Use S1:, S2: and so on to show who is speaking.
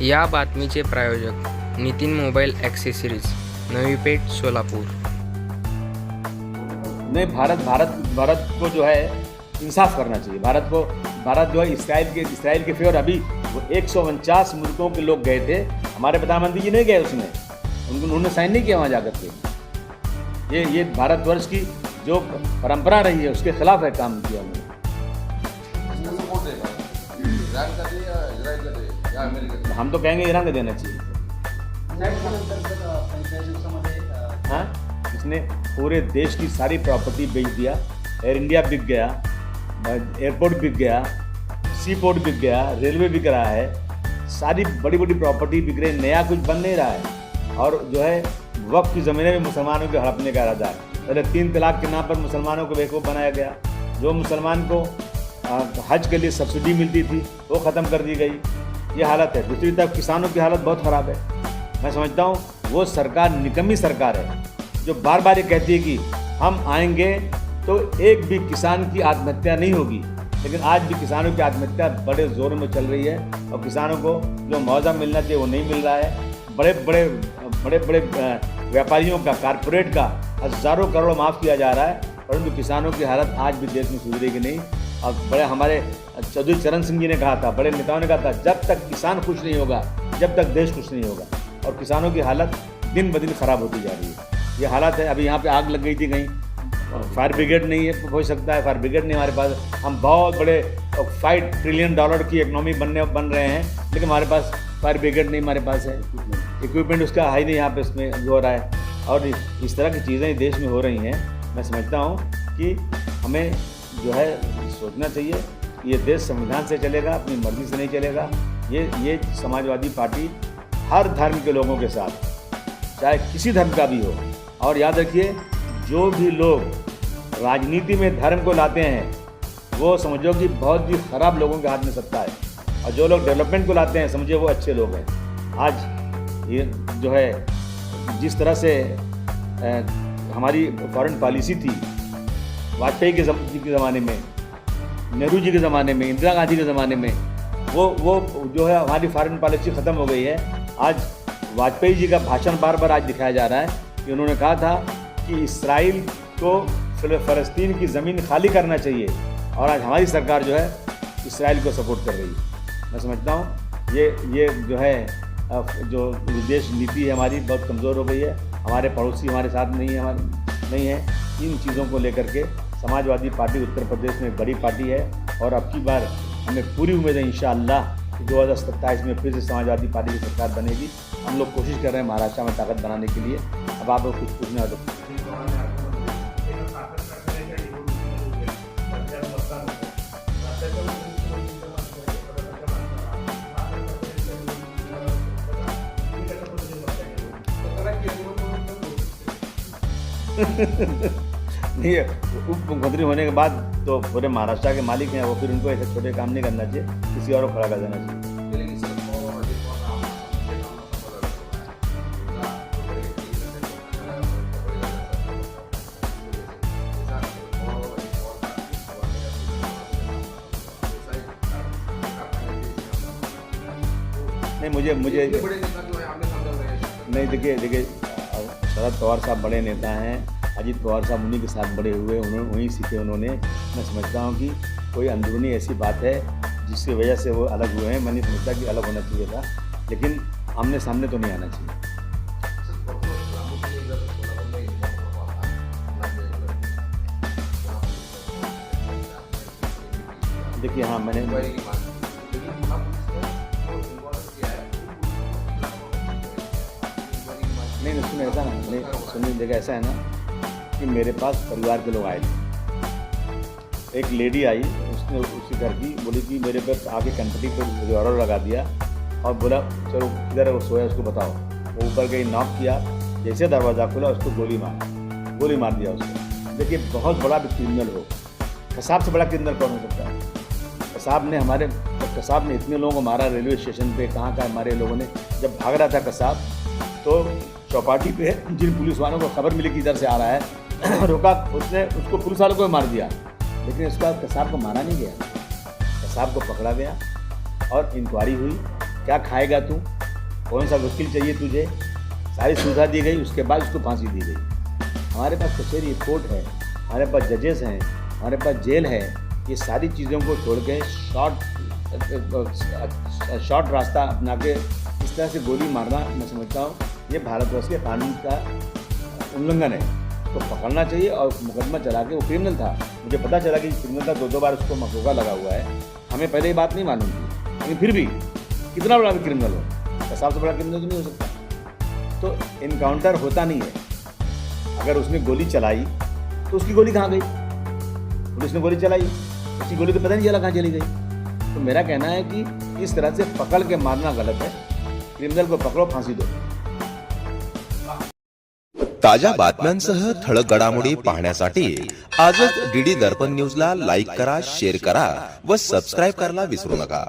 S1: या बातमीचे प्रायोजक Nitin mobile accessories, Navi Peth, Solapur.
S2: नहीं, भारत को जो है इंसाफ करना चाहिए। भारत जो है इसराइल के फेवर अभी वो 149 मुल्कों के लोग गए थे। हमारे प्रधानमंत्री जी नहीं गए उसमें, उन्होंने साइन नहीं किया वहाँ जाकर के। ये भारतवर्ष की जो परंपरा रही है उसके खिलाफ है काम किया उन्होंने। हम तो कहेंगे ईरान को देना चाहिए। हाँ, इसने पूरे देश की सारी प्रॉपर्टी बेच दिया। एयर इंडिया बिक गया, एयरपोर्ट बिक गया, सी पोर्ट बिक गया, रेलवे बिक रहा है, सारी बड़ी बड़ी प्रॉपर्टी बिक रही, नया कुछ बन नहीं रहा है। और जो है वक्फ की ज़मीनें भी मुसलमानों के हड़पने का इरादा है। पहले 3 तलाक के नाम पर मुसलमानों को बेवकूफ़ बनाया गया। जो मुसलमान को हज के लिए सब्सिडी मिलती थी वो ख़त्म कर दी गई। ये हालत है। दूसरी तरफ किसानों की हालत बहुत ख़राब है। मैं समझता हूँ वो सरकार निकम्मी सरकार है जो बार बार ये कहती है कि हम आएंगे तो एक भी किसान की आत्महत्या नहीं होगी, लेकिन आज भी किसानों की आत्महत्या बड़े ज़ोर में चल रही है और किसानों को जो मुआवजा मिलना चाहिए वो नहीं मिल रहा है। बड़े बड़े व्यापारियों का, कारपोरेट का हज़ारों करोड़ माफ़ किया जा रहा है, परंतु किसानों की हालत आज भी देश में सुधरेगी नहीं। और बड़े हमारे चौधरी चरण सिंह जी ने कहा था, बड़े नेताओं ने कहा था, जब तक किसान खुश नहीं होगा जब तक देश खुश नहीं होगा। और किसानों की हालत दिन ब दिन ख़राब होती जा रही है। ये हालत है। अभी यहाँ पे आग लग गई थी कहीं, फायर ब्रिगेड नहीं है, हो सकता है फायर ब्रिगेड नहीं हमारे पास। हम बहुत बड़े $5 ट्रिलियन की इकनॉमी बन रहे हैं, लेकिन हमारे पास फायर ब्रिगेड नहीं हमारे पास है, इक्विपमेंट उसका है नहीं यहाँ पे इसमें जो हो रहा है। और इस तरह की चीज़ें देश में हो रही हैं। मैं समझता हूँ कि हमें जो है सोचना चाहिए, ये देश संविधान से चलेगा, अपनी मर्ज़ी से नहीं चलेगा। ये समाजवादी पार्टी हर धर्म के लोगों के साथ, चाहे किसी धर्म का भी हो। और याद रखिए, जो भी लोग राजनीति में धर्म को लाते हैं वो समझो कि बहुत ही ख़राब लोगों के हाथ में सत्ता है, और जो लोग डेवलपमेंट को लाते हैं समझिए वो अच्छे लोग हैं। आज ये जो है जिस तरह से हमारी फॉरेन पॉलिसी थी वाजपेयी के ज़माने में, नेहरू जी के ज़माने में, इंदिरा गांधी के ज़माने में, वो जो है हमारी फॉरेन पॉलिसी ख़त्म हो गई है। आज वाजपेयी जी का भाषण बार बार आज दिखाया जा रहा है कि उन्होंने कहा था कि इसराइल को फ़लस्तीन की ज़मीन खाली करना चाहिए, और आज हमारी सरकार जो है इसराइल को सपोर्ट कर रही है। मैं समझता हूँ ये जो है जो विदेश नीति है हमारी बहुत कमज़ोर हो गई है। हमारे पड़ोसी हमारे साथ नहीं है। इन चीज़ों को लेकर के समाजवादी पार्टी उत्तर प्रदेश में बड़ी पार्टी है, और अब की बार हमें पूरी उम्मीद है इंशाअल्लाह कि 2027 में फिर से समाजवादी पार्टी की सरकार बनेगी। हम लोग कोशिश कर रहे हैं महाराष्ट्र में ताकत बनाने के लिए। अब आप लोग कुछ पूछना हो तो। नहीं, उप मुख्यमंत्री होने के बाद तो पूरे महाराष्ट्र के मालिक हैं वो, फिर उनको ऐसे छोटे काम नहीं करना चाहिए, किसी और को खड़ा कर देना चाहिए। नहीं, मुझे नहीं, देखिए शरद पवार साहब बड़े नेता हैं, अजीत पवार साहब उन्हीं के साथ बड़े हुए, उन्होंने वहीं सीखे उन्होंने। मैं समझता हूँ कि कोई अंदरूनी ऐसी बात है जिसकी वजह से वो अलग हुए हैं। मैं नहीं समझता कि अलग होना चाहिए था, लेकिन आमने सामने तो नहीं आना चाहिए। देखिए, हाँ, मैंने नहीं सुनिए, ऐसा ना नहीं सुनिए, देखा ऐसा है ना कि मेरे पास परिवार के लोग आए थे। एक लेडी आई, उसने उसी घर की बोली कि मेरे पे आके कंपनी पर ऑर्डर लगा दिया और बोला चलो किधर है वो सोया उसको बताओ। वो ऊपर गई, नॉक किया, जैसे दरवाज़ा खुला उसको गोली मार दिया उसको। देखिए, बहुत बड़ा भी क्रिमिनल हो, कसाब से बड़ा क्रिमिनल कौन हो सकता है? कसाब ने इतने लोगों को मारा रेलवे स्टेशन पे, कहाँ हमारे लोगों ने जब भाग रहा था कसाब, तो चौपाटी पे जिन पुलिस वालों को खबर मिली कि इधर से आ रहा है रोका, उसने उसको पुलिस वालों को मार दिया, लेकिन उसका कसाब को मारा नहीं गया। कसाब को पकड़ा गया और इंक्वायरी हुई क्या खाएगा तू, कौन सा वकील चाहिए तुझे, सारी सुविधा दी गई। उसके बाद उसको फांसी दी गई। हमारे पास कचहरी कोर्ट है, हमारे पास जजेस हैं, हमारे पास जेल है। ये सारी चीज़ों को छोड़ के शॉर्ट रास्ता अपना के इस तरह से गोली मारना, मैं समझता हूँ ये भारतवर्ष के कानून का उल्लंघन है। तो पकड़ना चाहिए और मुकदमा चला के, वो क्रिमिनल था, मुझे पता चला कि क्रिमिनल था, 2 बार उसको मकोका लगा हुआ है। हमें पहले ये बात नहीं मालूम थी, लेकिन फिर भी कितना बड़ा भी क्रिमिनल हो, सबसे बड़ा क्रिमिनल तो नहीं हो सकता। तो इनकाउंटर होता नहीं है। अगर उसने गोली चलाई तो उसकी गोली कहाँ गई, पुलिस ने गोली चलाई, उसकी गोली तो पता नहीं चला कहाँ चली गई। तो मेरा कहना है कि इस तरह से पकड़ के मारना गलत है। क्रिमिनल को पकड़ो, फांसी दो।
S3: ताज्या बातम्यांसह ठळक घडामोडी पाहण्यासाठी आजच डीडी दर्पण न्यूजला लाईक करा, शेअर करा व सबस्क्राईब करायला विसरू नका।